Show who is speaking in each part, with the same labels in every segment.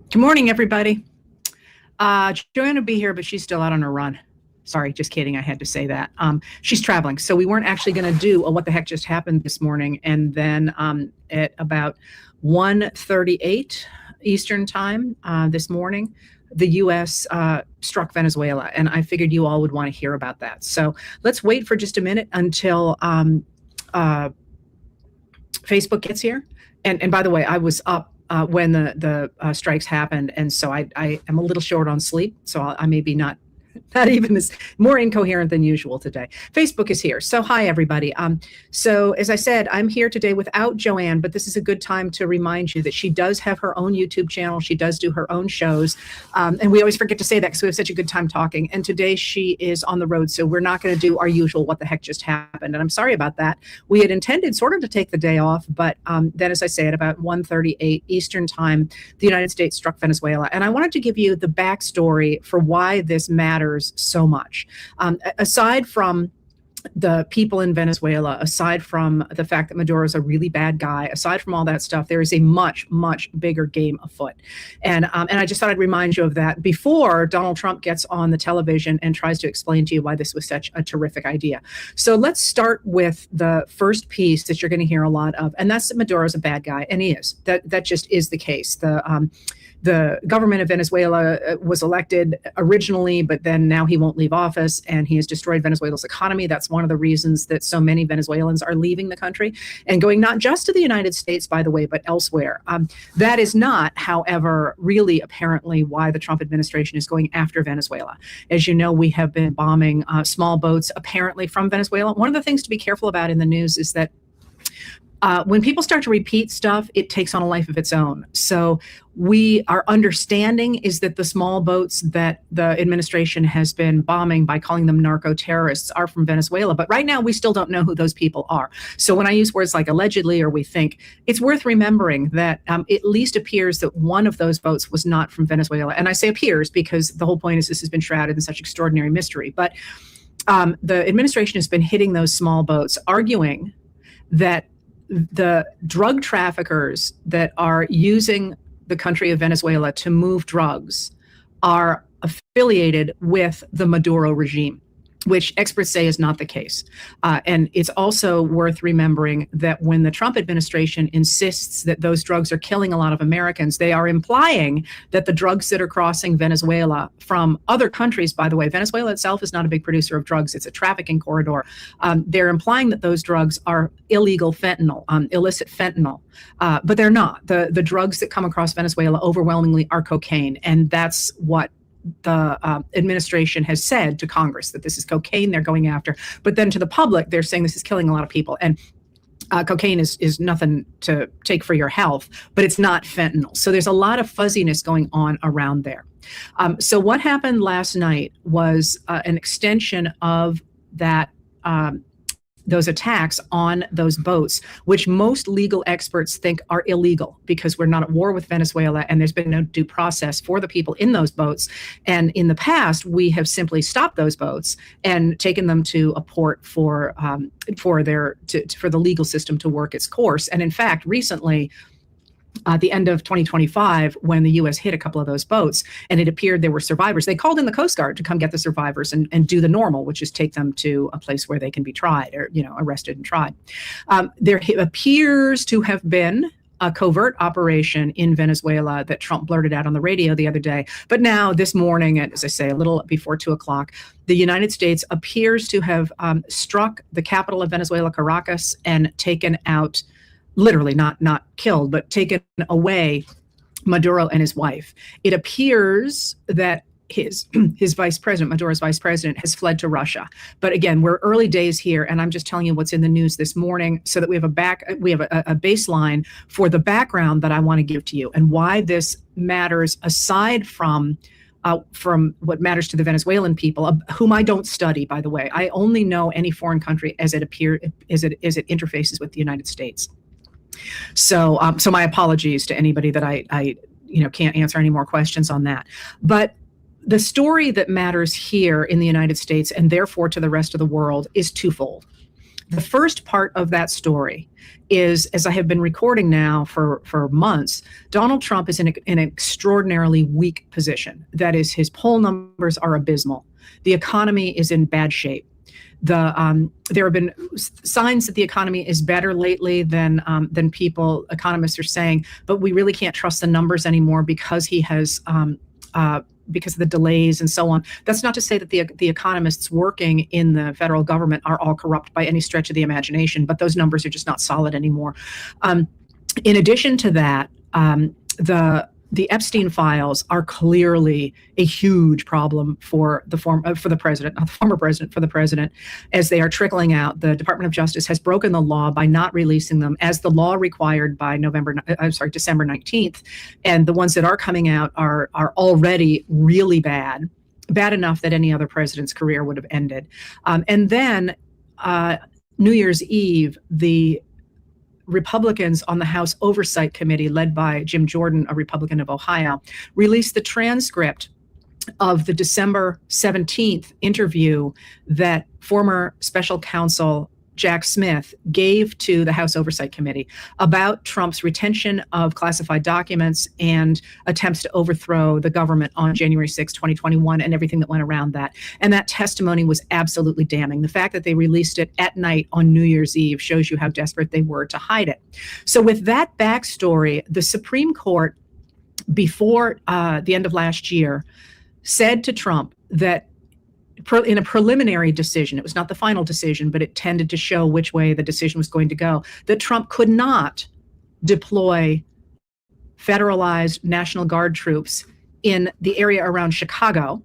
Speaker 1: Good morning, everybody. Joanne will be here, but she's still out on her run. Sorry, just kidding. I had to say that. She's traveling, so we weren't actually going to do a What the Heck Just Happened this morning. And then at about 1:38 Eastern time this morning, the U.S. Struck Venezuela, and I figured you all would want to hear about that. So let's wait for just a minute until Facebook gets here. And by the way, I was up when the strikes happened, and so I am a little short on sleep, so I may be not even as more incoherent than usual today. Facebook is here. So hi, everybody. So as I said, I'm here today without Joanne, but this is a good time to remind you that she does have her own YouTube channel. She does do her own shows. And we always forget to say that because we have such a good time talking. And today she is on the road, so we're not going to do our usual What the Heck Just Happened. And I'm sorry about that. We had intended sort of to take the day off, but then, as I say, at about 1:38 Eastern time, the United States struck Venezuela. And I wanted to give you the backstory for why this matters so much. Aside from the people in Venezuela, aside from the fact that Maduro is a really bad guy, aside from all that stuff, there is a much, much bigger game afoot. And I just thought I'd remind you of that before Donald Trump gets on the television and tries to explain to you why this was such a terrific idea. So let's start with the first piece that you're going to hear a lot of, and that's that Maduro is a bad guy, and he is. That just is the case. The government of Venezuela was elected originally, but then now he won't leave office, and he has destroyed Venezuela's economy. That's one of the reasons that so many Venezuelans are leaving the country and going not just to the United States, by the way, but elsewhere. That is not, however, really apparently why the Trump administration is going after Venezuela. As you know, we have been bombing small boats apparently from Venezuela. One of the things to be careful about in the news is that when people start to repeat stuff, it takes on a life of its own. So our understanding is that the small boats that the administration has been bombing by calling them narco terrorists are from Venezuela. But right now, we still don't know who those people are. So when I use words like allegedly or we think, it's worth remembering that it at least appears that one of those boats was not from Venezuela. And I say appears because the whole point is this has been shrouded in such extraordinary mystery. But the administration has been hitting those small boats, arguing that the drug traffickers that are using the country of Venezuela to move drugs are affiliated with the Maduro regime, which experts say is not the case. And it's also worth remembering that when the Trump administration insists that those drugs are killing a lot of Americans, they are implying that the drugs that are crossing Venezuela from other countries, by the way, Venezuela itself is not a big producer of drugs. It's a trafficking corridor. They're implying that those drugs are illegal fentanyl, illicit fentanyl, but they're not. The drugs that come across Venezuela overwhelmingly are cocaine, and that's what the administration has said to Congress, that this is cocaine they're going after. But then to the public, they're saying this is killing a lot of people. And cocaine is nothing to take for your health, but it's not fentanyl. So there's a lot of fuzziness going on around there. So what happened last night was an extension of that those attacks on those boats, which most legal experts think are illegal because we're not at war with Venezuela and there's been no due process for the people in those boats. And in the past, we have simply stopped those boats and taken them to a port for the legal system to work its course. And in fact, recently, at the end of 2025, when the U.S. hit a couple of those boats and it appeared there were survivors, they called in the Coast Guard to come get the survivors and do the normal, which is take them to a place where they can be tried or, arrested and tried. There appears to have been a covert operation in Venezuela that Trump blurted out on the radio the other day. But now this morning, as I say, a little before 2 o'clock, the United States appears to have struck the capital of Venezuela, Caracas, and taken out, literally not killed, but taken away Maduro and his wife. It appears that his vice president, Maduro's vice president, has fled to Russia. But again, we're early days here, and I'm just telling you what's in the news this morning so that we have a baseline for the background that I want to give to you and why this matters aside from what matters to the Venezuelan people, whom I don't study, by the way. I only know any foreign country as it interfaces with the United States. So my apologies to anybody that I can't answer any more questions on that. But the story that matters here in the United States and therefore to the rest of the world is twofold. The first part of that story is, as I have been recording now for months, Donald Trump is in an extraordinarily weak position. That is, his poll numbers are abysmal. The economy is in bad shape. There have been signs that the economy is better lately than economists are saying, but we really can't trust the numbers anymore because he has because of the delays and so on. That's not to say that the economists working in the federal government are all corrupt by any stretch of the imagination, but those numbers are just not solid anymore. In addition to that, the Epstein files are clearly a huge problem for the former president, for the president, as they are trickling out. The Department of Justice has broken the law by not releasing them as the law required by December 19th. And the ones that are coming out are already really bad enough that any other president's career would have ended. And then New Year's Eve, the Republicans on the House Oversight Committee, led by Jim Jordan, a Republican of Ohio, released the transcript of the December 17th interview that former special counsel Jack Smith gave to the House Oversight Committee about Trump's retention of classified documents and attempts to overthrow the government on January 6, 2021, and everything that went around that. And that testimony was absolutely damning. The fact that they released it at night on New Year's Eve shows you how desperate they were to hide it. So with that backstory, the Supreme Court, before the end of last year, said to Trump that in a preliminary decision, it was not the final decision, but it tended to show which way the decision was going to go, that Trump could not deploy federalized National Guard troops in the area around Chicago.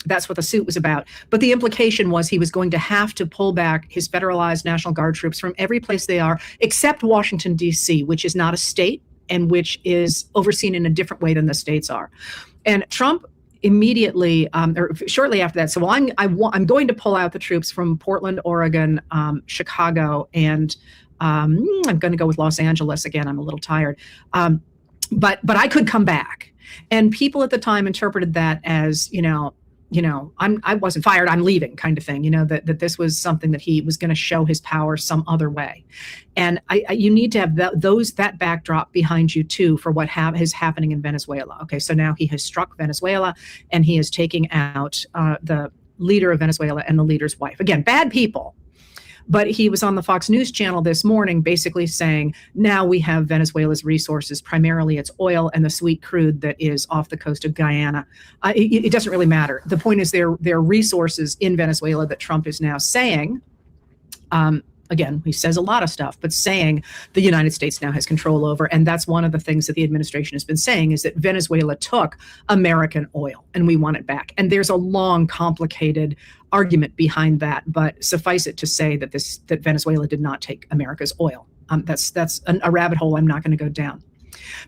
Speaker 1: That's what the suit was about. But the implication was he was going to have to pull back his federalized National Guard troops from every place they are, except Washington, D.C., which is not a state and which is overseen in a different way than the states are. And Trump immediately, or shortly after that, so I'm going to pull out the troops from Portland, Oregon, Chicago, and I'm going to go with Los Angeles again. I'm a little tired, but I could come back. And people at the time interpreted that as, I wasn't fired, I'm leaving, kind of thing. That this was something that he was going to show his power some other way. And you need to have that backdrop behind you too for what is happening in Venezuela. Okay, so now he has struck Venezuela and he is taking out the leader of Venezuela and the leader's wife. Again, bad people. But he was on the Fox News channel this morning basically saying, now we have Venezuela's resources, primarily its oil and the sweet crude that is off the coast of Guyana. It doesn't really matter. The point is there are resources in Venezuela that Trump is now saying, again, he says a lot of stuff, but saying the United States now has control over. And that's one of the things that the administration has been saying, is that Venezuela took American oil and we want it back. And there's a long, complicated argument behind that, but suffice it to say that that Venezuela did not take America's oil. That's a rabbit hole I'm not going to go down,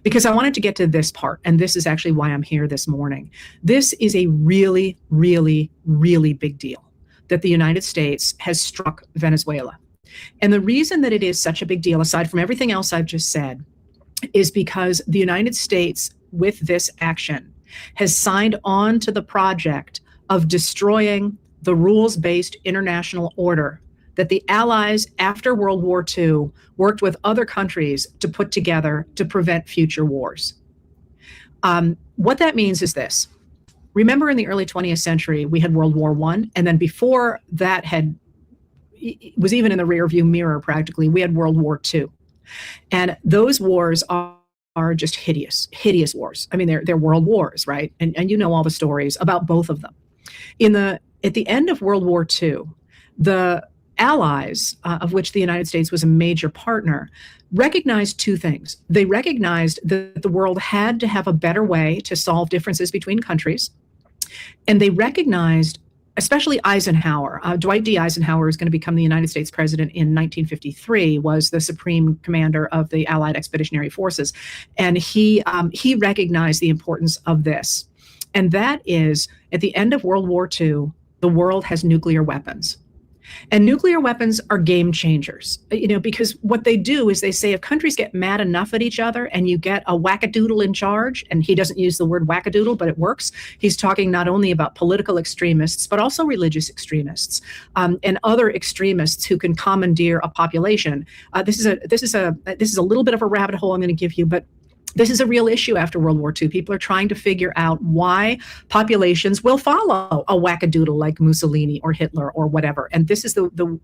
Speaker 1: because I wanted to get to this part, and this is actually why I'm here this morning. This is a really, really, really big deal that the United States has struck Venezuela. And the reason that it is such a big deal, aside from everything else I've just said, is because the United States, with this action, has signed on to the project of destroying the rules-based international order that the Allies after World War II worked with other countries to put together to prevent future wars. What that means is this. Remember, in the early 20th century, we had World War I, and then before that was even in the rearview mirror practically, we had World War II. And those wars are just hideous wars. I mean, they're world wars, right? And you know all the stories about both of them. At the end of World War II, the Allies, of which the United States was a major partner, recognized two things. They recognized that the world had to have a better way to solve differences between countries. And they recognized, especially Eisenhower, Dwight D. Eisenhower is going to become the United States president in 1953, was the supreme commander of the Allied Expeditionary Forces. And he recognized the importance of this. And that is, at the end of World War II, the world has nuclear weapons. And nuclear weapons are game changers, because what they do is they say if countries get mad enough at each other and you get a wackadoodle in charge, and he doesn't use the word wackadoodle, but it works. He's talking not only about political extremists, but also religious extremists and other extremists who can commandeer a population. This is a little bit of a rabbit hole I'm going to give you, but this is a real issue after World War II. People are trying to figure out why populations will follow a wackadoodle like Mussolini or Hitler or whatever. And this is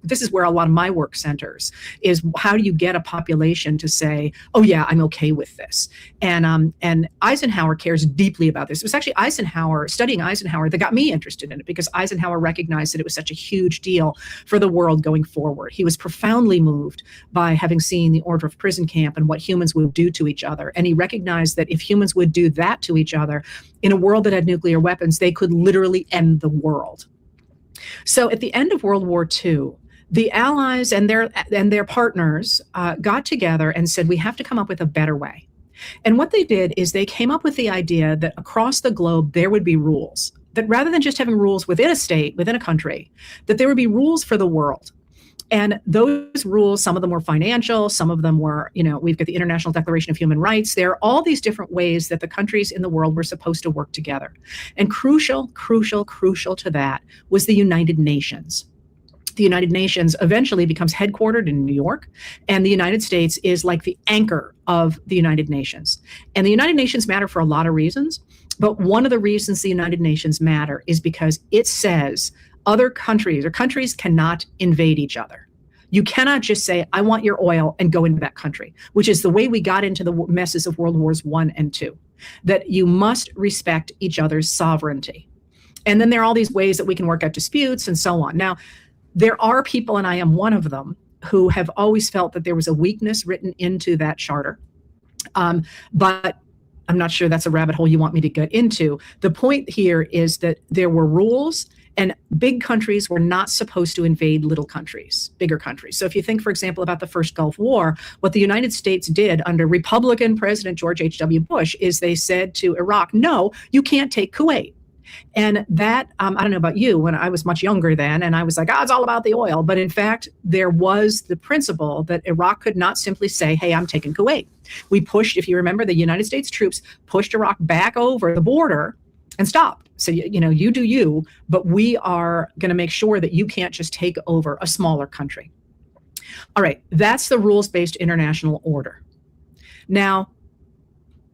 Speaker 1: this is where a lot of my work centers, is how do you get a population to say, oh yeah, I'm okay with this. And Eisenhower cares deeply about this. It was actually studying Eisenhower that got me interested in it, because Eisenhower recognized that it was such a huge deal for the world going forward. He was profoundly moved by having seen the Order of Prison Camp and what humans would do to each other. And he recognized that if humans would do that to each other in a world that had nuclear weapons, they could literally end the world. So at the end of World War II, the Allies and their partners got together and said, we have to come up with a better way. And what they did is they came up with the idea that across the globe, there would be rules, that rather than just having rules within a state, within a country, that there would be rules for the world. And those rules, some of them were financial, some of them were, we've got the International Declaration of Human Rights. There are all these different ways that the countries in the world were supposed to work together. And crucial to that was the United Nations. The United Nations eventually becomes headquartered in New York, and the United States is like the anchor of the United Nations. And the United Nations matter for a lot of reasons, but one of the reasons the United Nations matter is because it says other countries or countries cannot invade each other. You cannot just say, I want your oil, and go into that country, which is the way we got into the messes of World Wars I and II, that you must respect each other's sovereignty. And then there are all these ways that we can work out disputes and so on. Now, there are people, and I am one of them, who have always felt that there was a weakness written into that charter. But I'm not sure that's a rabbit hole you want me to get into. The point here is that there were rules, and big countries were not supposed to invade little countries, bigger countries. So if you think, for example, about the first Gulf War, what the United States did under Republican President George H.W. Bush is they said to Iraq, no, you can't take Kuwait. And that, I don't know about you, when I was much younger then, and I was like, it's all about the oil. But in fact, there was the principle that Iraq could not simply say, hey, I'm taking Kuwait. We pushed, if you remember, the United States troops pushed Iraq back over the border and stopped. So, you do you, but we are going to make sure that you can't just take over a smaller country. All right, that's the rules-based international order. Now,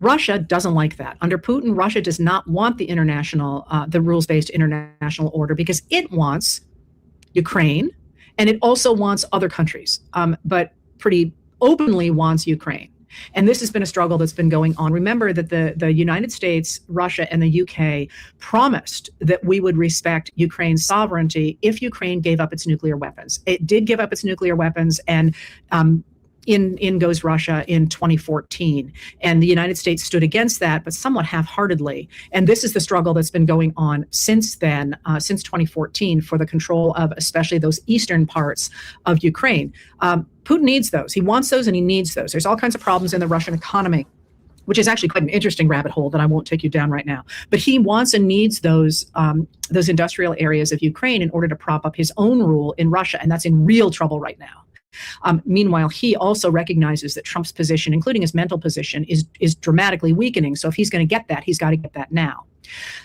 Speaker 1: Russia doesn't like that. Under Putin, Russia does not want the rules-based international order, because it wants Ukraine, and it also wants other countries, but pretty openly wants Ukraine. And this has been a struggle that's been going on. Remember that the United States, Russia, and the UK promised that we would respect Ukraine's sovereignty if Ukraine gave up its nuclear weapons. It did give up its nuclear weapons, and in goes Russia in 2014. And the United States stood against that, but somewhat half-heartedly. And this is the struggle that's been going on since then, since 2014, for the control of especially those eastern parts of Ukraine. Putin needs those. He wants those and he needs those. There's all kinds of problems in the Russian economy, which is actually quite an interesting rabbit hole that I won't take you down right now. But he wants and needs those industrial areas of Ukraine in order to prop up his own rule in Russia, and that's in real trouble right now. Meanwhile, he also recognizes that Trump's position, including his mental position, is dramatically weakening. So if he's going to get that, he's got to get that now.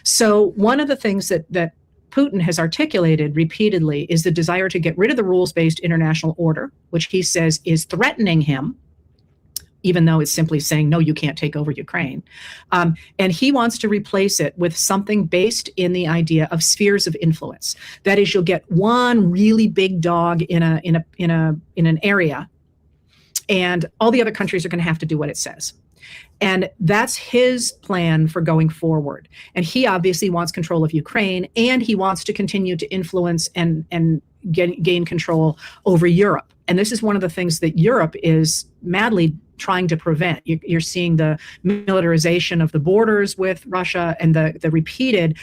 Speaker 1: So one of the things that Putin has articulated repeatedly is the desire to get rid of the rules-based international order, which he says is threatening him, even though it's simply saying, no, you can't take over Ukraine. And he wants to replace it with something based in the idea of spheres of influence. That is, you'll get one really big dog in an area, and all the other countries are going to have to do what it says. And that's his plan for going forward. And he obviously wants control of Ukraine, and he wants to continue to influence and gain control over Europe. And this is one of the things that Europe is madly trying to prevent. You're seeing the militarization of the borders with Russia and the repeated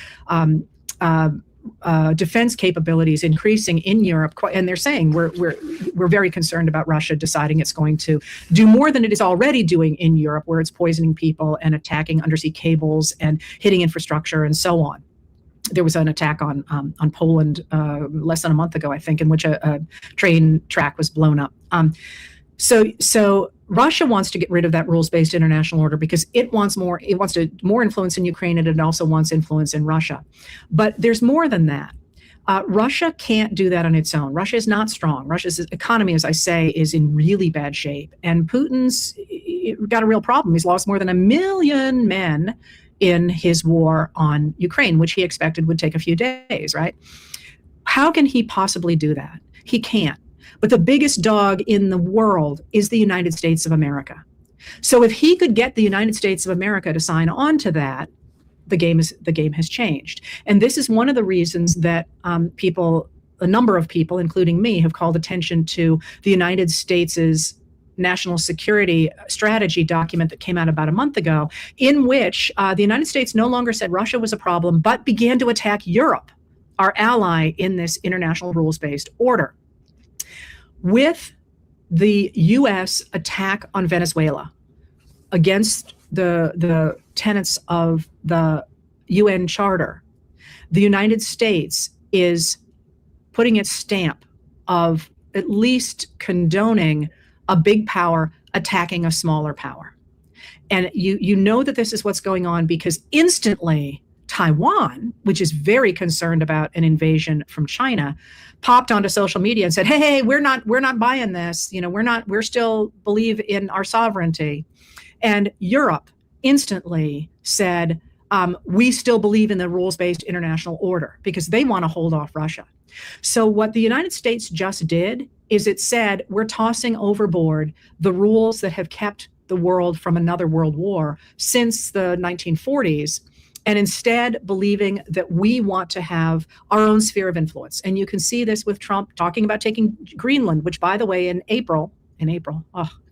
Speaker 1: defense capabilities increasing in Europe, and they're saying we're very concerned about Russia deciding it's going to do more than it is already doing in Europe, where it's poisoning people and attacking undersea cables and hitting infrastructure and so on. there was an attack on Poland less than a month ago, I think, in which a train track was blown up. So Russia wants to get rid of that rules-based international order because it wants more influence in Ukraine, and it also wants influence in Russia. But there's more than that. Russia can't do that on its own. Russia is not strong. Russia's economy, as I say, is in really bad shape. And Putin's got a real problem. He's lost more than 1 million men in his war on Ukraine, which he expected would take a few days, right? How can he possibly do that? He can't. But the biggest dog in the world is the United States of America. So if he could get the United States of America to sign on to that, the game has changed. And this is one of the reasons that a number of people, including me, have called attention to the United States's national security strategy document that came out about a month ago, in which the United States no longer said Russia was a problem, but began to attack Europe, our ally in this international rules-based order. With the U.S. attack on Venezuela against the tenets of the UN Charter, the United States is putting its stamp of at least condoning a big power attacking a smaller power. And you know that this is what's going on because instantly Taiwan, which is very concerned about an invasion from China, popped onto social media and said, hey, we're not buying this. We're still believe in our sovereignty. And Europe instantly said, we still believe in the rules-based international order because they want to hold off Russia. So what the United States just did is it said, we're tossing overboard the rules that have kept the world from another world war since the 1940s, and instead believing that we want to have our own sphere of influence. And you can see this with Trump talking about taking Greenland, which, by the way, in April, it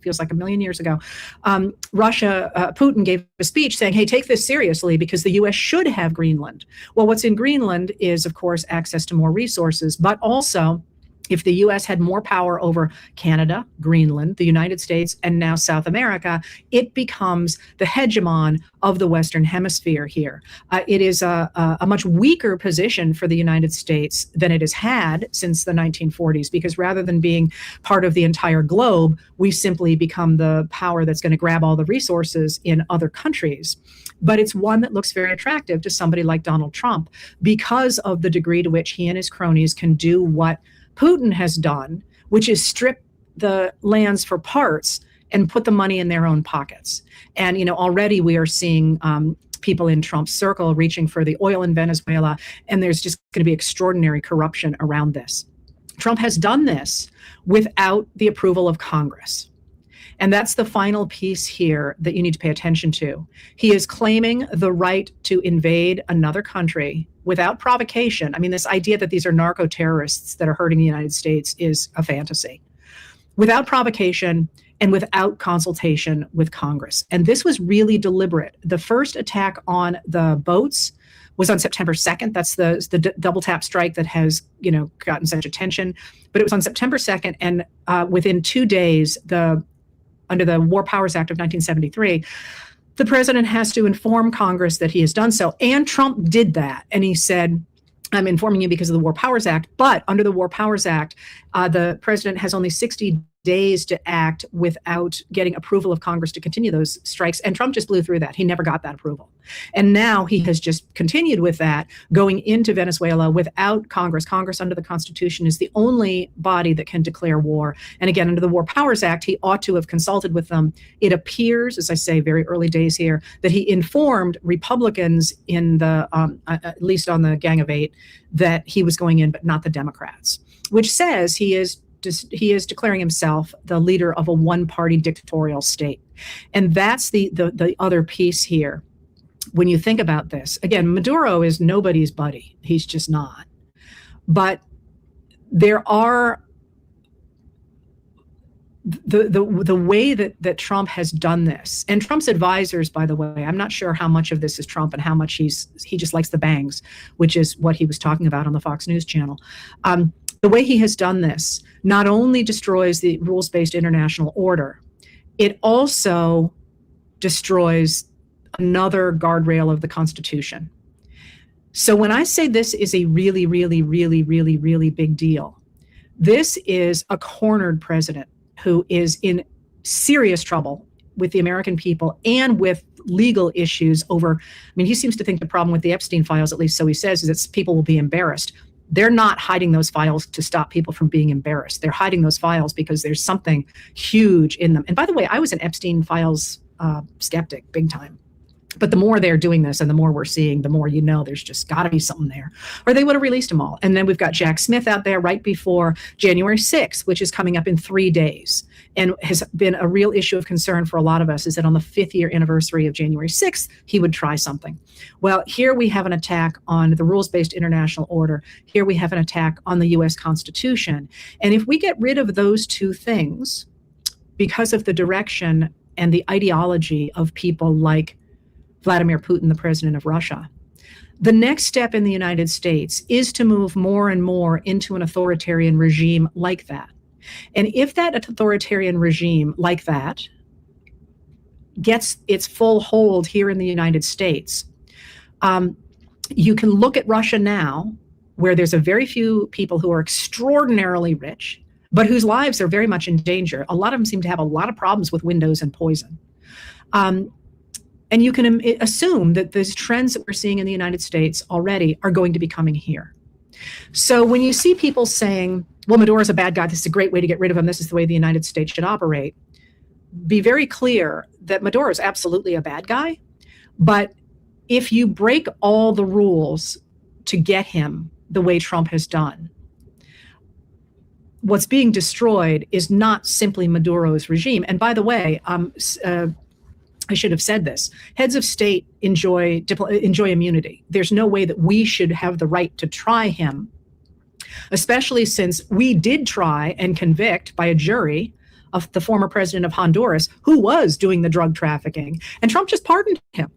Speaker 1: feels like a million years ago, Putin gave a speech saying, hey, take this seriously because the U.S. should have Greenland. Well, what's in Greenland is, of course, access to more resources, but also if the U.S. had more power over Canada, Greenland, the United States, and now South America, it becomes the hegemon of the Western Hemisphere here. It is a much weaker position for the United States than it has had since the 1940s, because rather than being part of the entire globe, we simply become the power that's going to grab all the resources in other countries. But it's one that looks very attractive to somebody like Donald Trump because of the degree to which he and his cronies can do what Putin has done, which is strip the lands for parts and put the money in their own pockets. And, already we are seeing people in Trump's circle reaching for the oil in Venezuela, and there's just going to be extraordinary corruption around this. Trump has done this without the approval of Congress. And that's the final piece here that you need to pay attention to. He is claiming the right to invade another country without provocation. I mean, this idea that these are narco-terrorists that are hurting the United States is a fantasy. Without provocation and without consultation with Congress. And this was really deliberate. The first attack on the boats was on September 2nd. That's the double tap strike that has, gotten such attention. But it was on September 2nd, and within 2 days, under the War Powers Act of 1973, the president has to inform Congress that he has done so. And Trump did that. And he said, I'm informing you because of the War Powers Act. But under the War Powers Act, the president has only 60 days to act without getting approval of Congress to continue those strikes. And Trump just blew through that. He never got that approval. And now he has just continued with that, going into Venezuela without Congress. Congress under the Constitution is the only body that can declare war. And again, under the War Powers Act, he ought to have consulted with them. It appears, as I say, very early days here, that he informed Republicans in the, at least on the Gang of Eight, that he was going in, but not the Democrats, which says he is declaring himself the leader of a one-party dictatorial state. And that's the other piece here. When you think about this, again, Maduro is nobody's buddy. He's just not. But there are the way that Trump has done this, and Trump's advisors, by the way, I'm not sure how much of this is Trump and how much he just likes the bangs, which is what he was talking about on the Fox News channel. The way he has done this not only destroys the rules-based international order, it also destroys another guardrail of the Constitution. So when I say this is a really, really, really, really, really big deal, this is a cornered president who is in serious trouble with the American people and with legal issues over, I mean, he seems to think the problem with the Epstein files, at least so he says, is that people will be embarrassed. They're not hiding those files to stop people from being embarrassed. They're hiding those files because there's something huge in them. And by the way, I was an Epstein files skeptic, big time. But the more they're doing this and the more we're seeing, the more you know there's just got to be something there, or they would have released them all. And then we've got Jack Smith out there right before January 6th, which is coming up in 3 days, and has been a real issue of concern for a lot of us, is that on the 5th year anniversary of January 6th, he would try something. Well, here we have an attack on the rules-based international order. Here we have an attack on the U.S. Constitution. And if we get rid of those two things because of the direction and the ideology of people like Vladimir Putin, the president of Russia, the next step in the United States is to move more and more into an authoritarian regime like that. And if that authoritarian regime like that gets its full hold here in the United States, you can look at Russia now, where there's a very few people who are extraordinarily rich, but whose lives are very much in danger. A lot of them seem to have a lot of problems with windows and poison. And you can assume that these trends that we're seeing in the United States already are going to be coming here. So when you see people saying, well, Maduro's a bad guy, this is a great way to get rid of him, this is the way the United States should operate, be very clear that Maduro is absolutely a bad guy. But if you break all the rules to get him the way Trump has done, what's being destroyed is not simply Maduro's regime. And by the way, I should have said this. Heads of state enjoy immunity. There's no way that we should have the right to try him, especially since we did try and convict by a jury of the former president of Honduras, who was doing the drug trafficking, and Trump just pardoned him.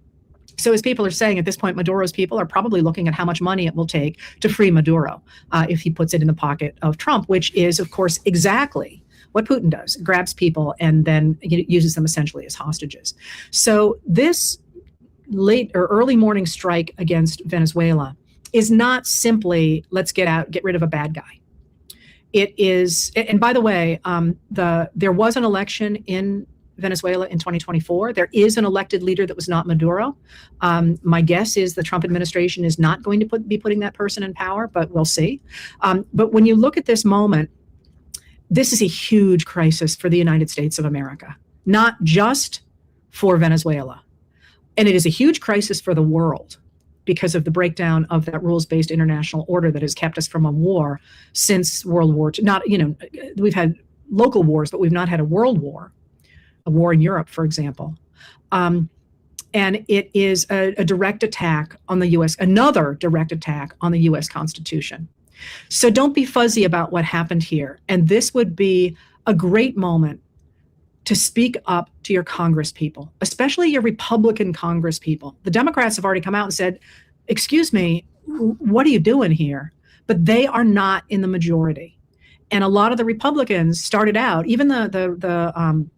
Speaker 1: So as people are saying at this point, Maduro's people are probably looking at how much money it will take to free Maduro if he puts it in the pocket of Trump, which is, of course, exactly what Putin does, grabs people and then uses them essentially as hostages. So this late or early morning strike against Venezuela is not simply, let's get rid of a bad guy. It is, and by the way, there was an election in Venezuela in 2024. There is an elected leader that was not Maduro. My guess is the Trump administration is not going to be putting that person in power, but we'll see. But when you look at this moment, this is a huge crisis for the United States of America, not just for Venezuela. And it is a huge crisis for the world because of the breakdown of that rules-based international order that has kept us from a war since World War II. Not, we've had local wars, but we've not had a world war, a war in Europe, for example. And it is a direct attack on the U.S., another direct attack on the U.S. Constitution. So don't be fuzzy about what happened here. And this would be a great moment to speak up to your Congress people, especially your Republican Congress people. The Democrats have already come out and said, excuse me, what are you doing here? But they are not in the majority. And a lot of the Republicans started out, even the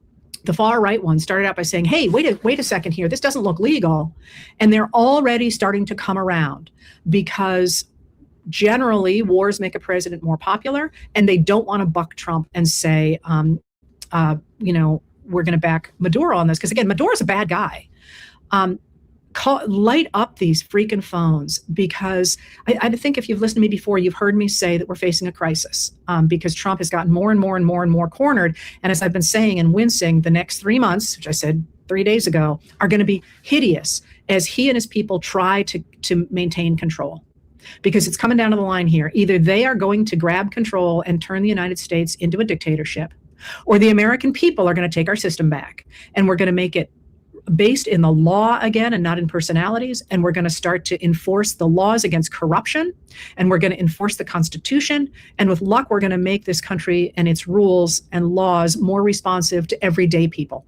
Speaker 1: far right ones started out by saying, hey, wait a second here, this doesn't look legal. And they're already starting to come around because generally wars make a president more popular, and they don't want to buck Trump and say, we're going to back Maduro on this. Because again, Maduro's a bad guy. Light up these freaking phones, because I think if you've listened to me before, you've heard me say that we're facing a crisis because Trump has gotten more and more and more and more cornered. And as I've been saying and wincing, the next 3 months, which I said 3 days ago, are going to be hideous as he and his people try to maintain control. Because it's coming down to the line here. Either they are going to grab control and turn the United States into a dictatorship, or the American people are going to take our system back, and we're going to make it based in the law again and not in personalities. And we're going to start to enforce the laws against corruption, and we're going to enforce the Constitution. And with luck, we're going to make this country and its rules and laws more responsive to everyday people.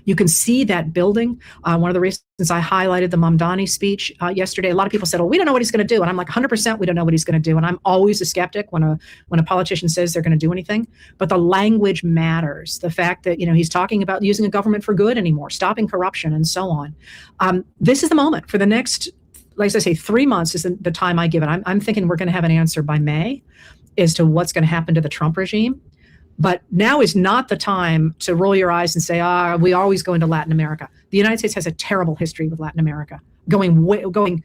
Speaker 1: You can see that building. One of the reasons I highlighted the Mamdani speech yesterday, a lot of people said, well, we don't know what he's going to do. And I'm like, 100% we don't know what he's going to do. And I'm always a skeptic when a politician says they're going to do anything. But the language matters. The fact that, he's talking about using a government for good anymore, stopping corruption and so on. This is the moment for the next like I say, 3 months is the time I give it. I'm thinking we're going to have an answer by May as to what's going to happen to the Trump regime. But now is not the time to roll your eyes and say, we always go into Latin America. The United States has a terrible history with Latin America, going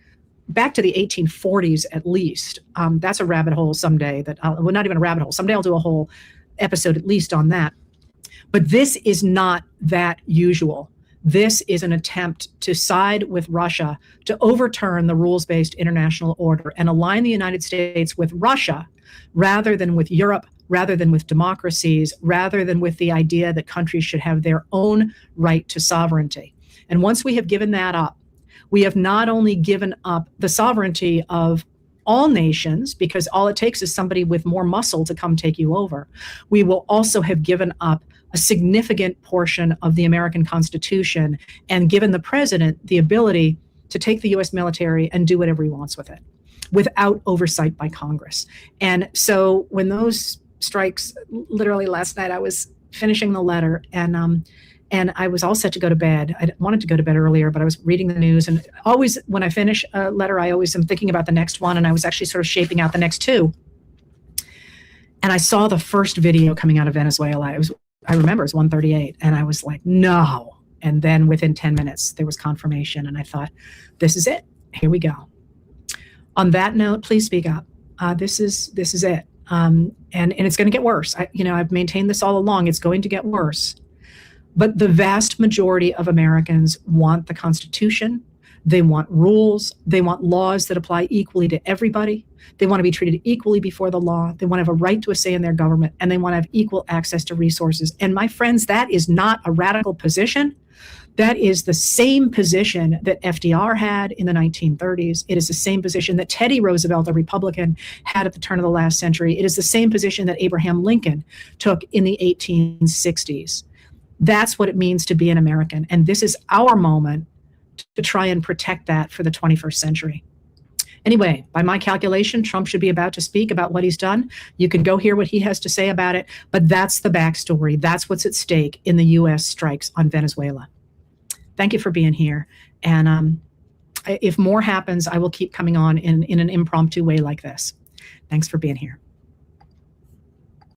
Speaker 1: back to the 1840s at least. That's a rabbit hole someday well, not even a rabbit hole. Someday I'll do a whole episode at least on that. But this is not that usual. This is an attempt to side with Russia to overturn the rules-based international order and align the United States with Russia rather than with Europe, rather than with democracies, rather than with the idea that countries should have their own right to sovereignty. And once we have given that up, we have not only given up the sovereignty of all nations, because all it takes is somebody with more muscle to come take you over. We will also have given up a significant portion of the American Constitution and given the president the ability to take the U.S. military and do whatever he wants with it without oversight by Congress. And so when those strikes, literally last night, I was finishing the letter and I was all set to go to bed. I wanted to go to bed earlier, but I was reading the news. And always when I finish a letter, I always am thinking about the next one. And I was actually sort of shaping out the next two. And I saw the first video coming out of Venezuela. I remember it was 1:38. And I was like, no. And then within 10 minutes, there was confirmation. And I thought, this is it. Here we go. On that note, please speak up. This is it. And it's going to get worse. I've maintained this all along. It's going to get worse. But the vast majority of Americans want the Constitution. They want rules. They want laws that apply equally to everybody. They want to be treated equally before the law. They want to have a right to a say in their government, and they want to have equal access to resources. And my friends, that is not a radical position. That is the same position that FDR had in the 1930s. It is the same position that Teddy Roosevelt, a Republican, had at the turn of the last century. It is the same position that Abraham Lincoln took in the 1860s. That's what it means to be an American. And this is our moment to try and protect that for the 21st century. Anyway, by my calculation, Trump should be about to speak about what he's done. You can go hear what he has to say about it, but that's the backstory. That's what's at stake in the U.S. strikes on Venezuela. Thank you for being here. And if more happens, I will keep coming on in an impromptu way like this. Thanks for being here.